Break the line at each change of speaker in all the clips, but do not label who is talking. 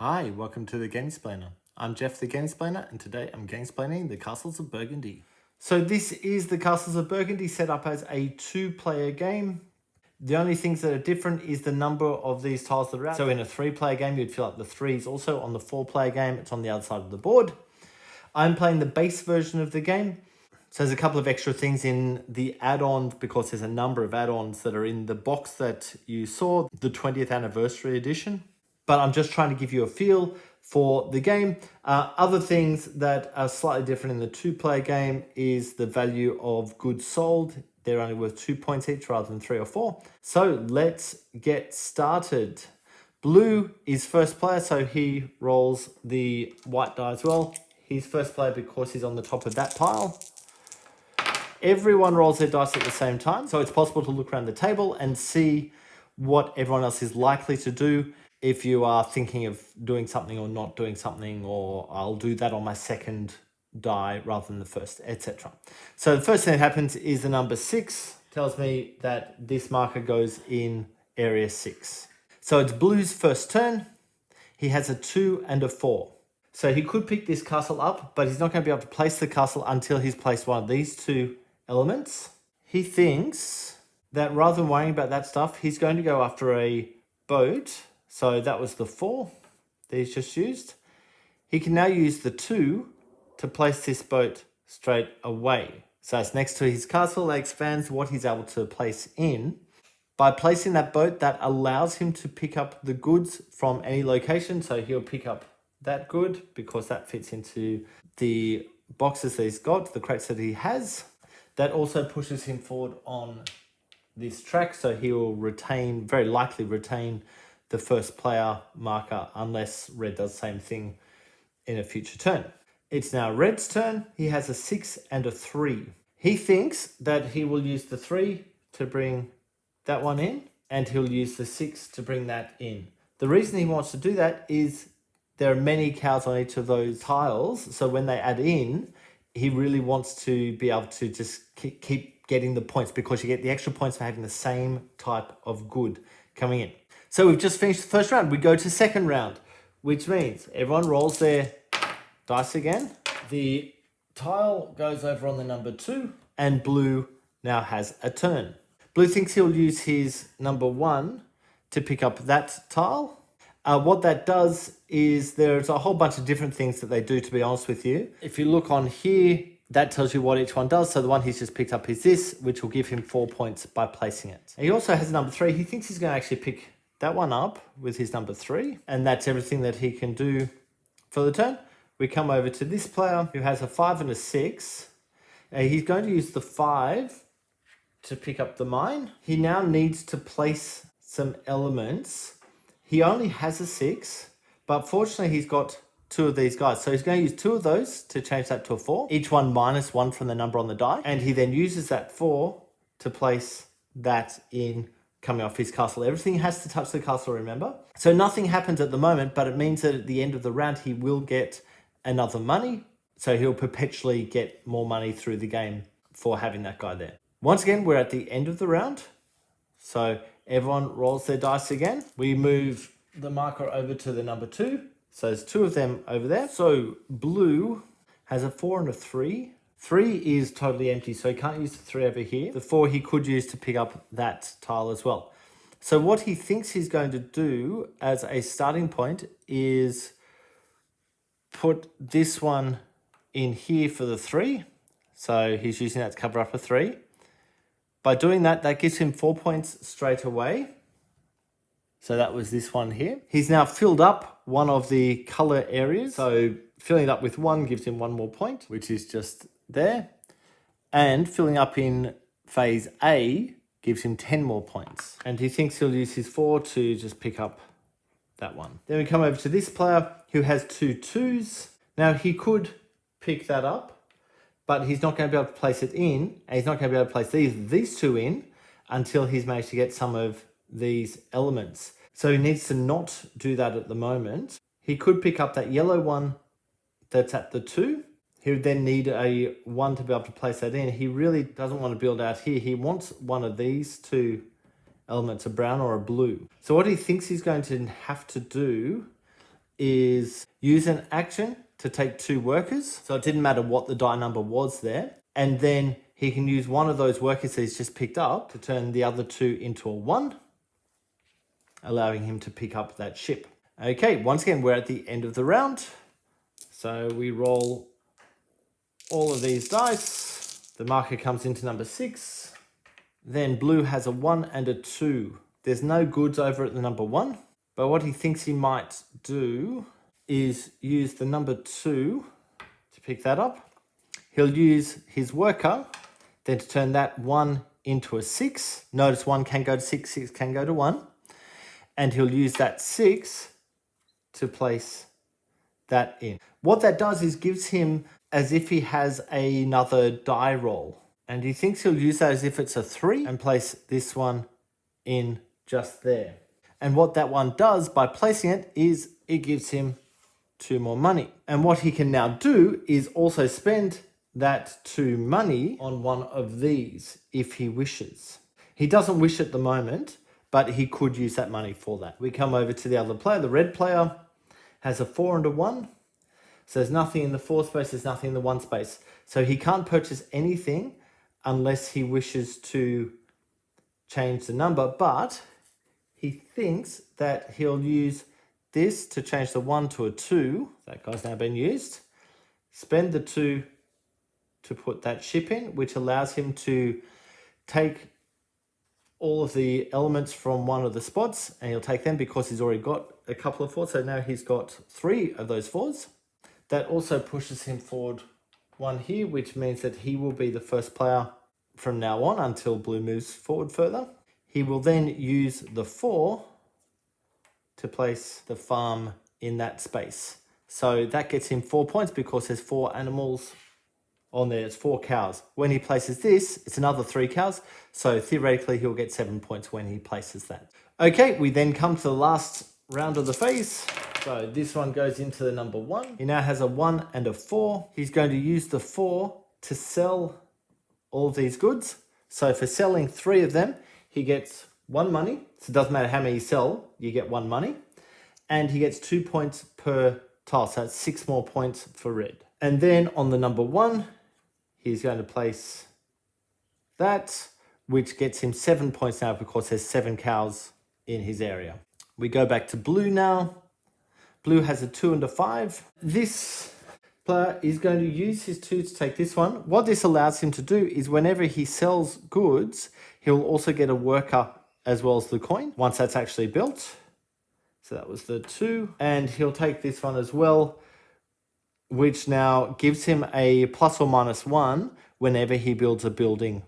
Hi, welcome to the Gamesplainer. I'm Jeff the Gamesplainer, and today I'm Gamesplaining the Castles of Burgundy. So this is the Castles of Burgundy set up as a 2-player game. The only things that are different is the number of these tiles that are out. So in a 3-player game, you'd fill up the 3s. Also on the 4-player game, it's on the other side of the board. I'm playing the base version of the game. So there's a couple of extra things in the add-on because there's a number of add-ons that are in the box that you saw, the 20th anniversary edition. But I'm just trying to give you a feel for the game. Other things that are slightly different in the 2-player game is the value of goods sold. They're only worth 2 points each rather than 3 or 4. So let's get started. Blue is first player, so he rolls the white die as well. He's first player because he's on the top of that pile. Everyone rolls their dice at the same time, so it's possible to look around the table and see what everyone else is likely to do. If you are thinking of doing something or not doing something, or I'll do that on my second die rather than the first, etc. So the first thing that happens is the number 6 tells me that this marker goes in area 6. So it's Blue's first turn. He has a 2 and a 4. So he could pick this castle up, but he's not going to be able to place the castle until he's placed one of these 2 elements. He thinks that rather than worrying about that stuff, he's going to go after a boat. So that was the 4 that he's just used. He can now use the 2 to place this boat straight away. So it's next to his castle. That expands what he's able to place in. By placing that boat, that allows him to pick up the goods from any location. So he'll pick up that good because that fits into the boxes that he's got, the crates that he has. That also pushes him forward on this track. So he will retain, very likely retain, the first player marker unless red does the same thing in a future turn. It's now red's turn. He has a 6 and a 3. He thinks that he will use the 3 to bring that one in, and he'll use the 6 to bring that in. The reason he wants to do that is there are many cows on each of those tiles, so when they add in, he really wants to be able to just keep getting the points because you get the extra points for having the same type of good coming in. So we've just finished the first round. We go to second round, which means everyone rolls their dice again. The tile goes over on the number 2, and Blue now has a turn. Blue thinks he'll use his number 1 to pick up that tile. What that does is there's a whole bunch of different things that they do, to be honest with you. If you look on here, that tells you what each one does. So the one he's just picked up is this, which will give him 4 points by placing it. He also has a number 3. He thinks he's going to actually pick that one up with his number 3. And that's everything that he can do for the turn. We come over to this player who has a 5 and a 6. He's going to use the 5 to pick up the mine. He now needs to place some elements. He only has a 6, but fortunately he's got 2 of these guys. So he's going to use 2 of those to change that to a 4. Each one minus 1 from the number on the die. And he then uses that 4 to place that in coming off his castle. Everything has to touch the castle, remember? So nothing happens at the moment, but it means that at the end of the round, he will get another money. So he'll perpetually get more money through the game for having that guy there. Once again, we're at the end of the round. So everyone rolls their dice again. We move the marker over to the number 2. So there's 2 of them over there. So Blue has a 4 and a 3. 3 is totally empty, so he can't use the 3 over here. The 4 he could use to pick up that tile as well. So what he thinks he's going to do as a starting point is put this one in here for the 3. So he's using that to cover up a 3. By doing that, that gives him 4 points straight away. So that was this one here. He's now filled up one of the color areas. So filling it up with 1 gives him 1 more point, which is just there. And filling up in phase A gives him 10 more points. And he thinks he'll use his 4 to just pick up that one. Then we come over to this player who has 2 2s. Now he could pick that up, but he's not going to be able to place it in, and he's not going to be able to place these 2 in until he's managed to get some of these elements. So he needs to not do that at the moment. He could pick up that yellow one that's at the 2. He would then need a 1 to be able to place that in. He really doesn't want to build out here. He wants one of these 2 elements, a brown or a blue. So what he thinks he's going to have to do is use an action to take 2 workers. So it didn't matter what the die number was there. And then he can use one of those workers that he's just picked up to turn the other 2 into a 1, allowing him to pick up that ship. Okay, once again, we're at the end of the round. So we roll all of these dice. The marker comes into number 6. Then blue has a 1 and a 2. There's no goods over at the number 1. But what he thinks he might do is use the number 2 to pick that up. He'll use his worker, then to turn that 1 into a 6. Notice 1 can go to 6, 6 can go to 1. And he'll use that 6 to place that in. What that does is gives him as if he has another die roll. And he thinks he'll use that as if it's a 3 and place this one in just there. And what that one does by placing it is it gives him 2 more money. And what he can now do is also spend that 2 money on one of these if he wishes. He doesn't wish at the moment, but he could use that money for that. We come over to the other player. The red player has a 4 and a 1. So there's nothing in the 4 space, there's nothing in the 1 space. So he can't purchase anything unless he wishes to change the number, but he thinks that he'll use this to change the 1 to a 2. That guy's now been used. Spend the 2 to put that ship in, which allows him to take all of the elements from one of the spots, and he'll take them because he's already got a couple of 4s. So now he's got 3 of those 4s. That also pushes him forward 1 here, which means that he will be the first player from now on until blue moves forward further. He will then use the 4 to place the farm in that space. So that gets him 4 points because there's 4 animals on there. It's 4 cows. When he places this, it's another 3 cows. So theoretically, he'll get 7 points when he places that. Okay, we then come to the last round of the phase. So this one goes into the number 1. He now has a 1 and a 4. He's going to use the 4 to sell all of these goods. So for selling 3 of them, he gets 1 money. So it doesn't matter how many you sell, you get 1 money. And he gets 2 points per tile. So that's 6 more points for red. And then on the number 1, he's going to place that, which gets him 7 points now because there's 7 cows in his area. We go back to blue now. Blue has a 2 and a 5. This player is going to use his 2 to take this one. What this allows him to do is whenever he sells goods, he'll also get a worker as well as the coin once that's actually built. So that was the 2. And he'll take this one as well, which now gives him a plus or minus 1 whenever he builds a building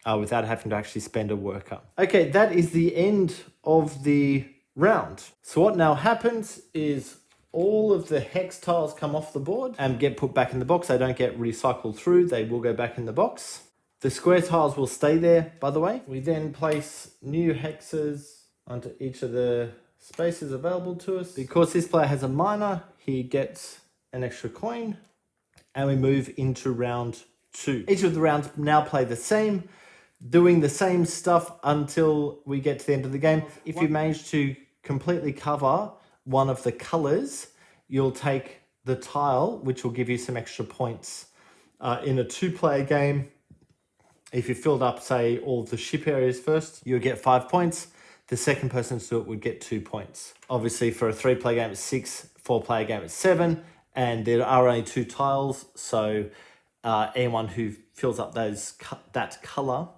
without having to actually spend a worker. Okay, that is the end of the round. So what now happens is all of the hex tiles come off the board and get put back in the box. They don't get recycled through. They will go back in the box. The square tiles will stay there, by the way. We then place new hexes onto each of the spaces available to us. Because this player has a miner, he gets an extra coin. And we move into round 2. Each of the rounds now play the same, doing the same stuff until we get to the end of the game. If you manage to completely cover one of the colors, you'll take the tile, which will give you some extra points. In a 2-player game, if you filled up, say, all of the ship areas first, you'll get 5 points. The second person to do it would get 2 points. Obviously, for a 3-player game, it's 6. 4-player game, it's 7. And there are only 2 tiles, so anyone who fills up that color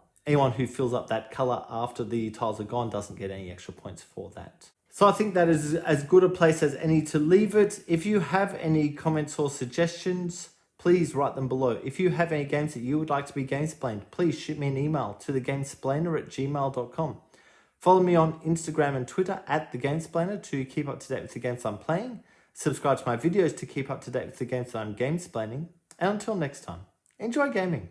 after the tiles are gone doesn't get any extra points for that. So I think that is as good a place as any to leave it. If you have any comments or suggestions, please write them below. If you have any games that you would like to be Gamesplained, please shoot me an email to thegamesplainer@gmail.com. Follow me on Instagram and Twitter @thegamesplainer to keep up to date with the games I'm playing. Subscribe to my videos to keep up to date with the games that I'm gamesplaining. And until next time, enjoy gaming.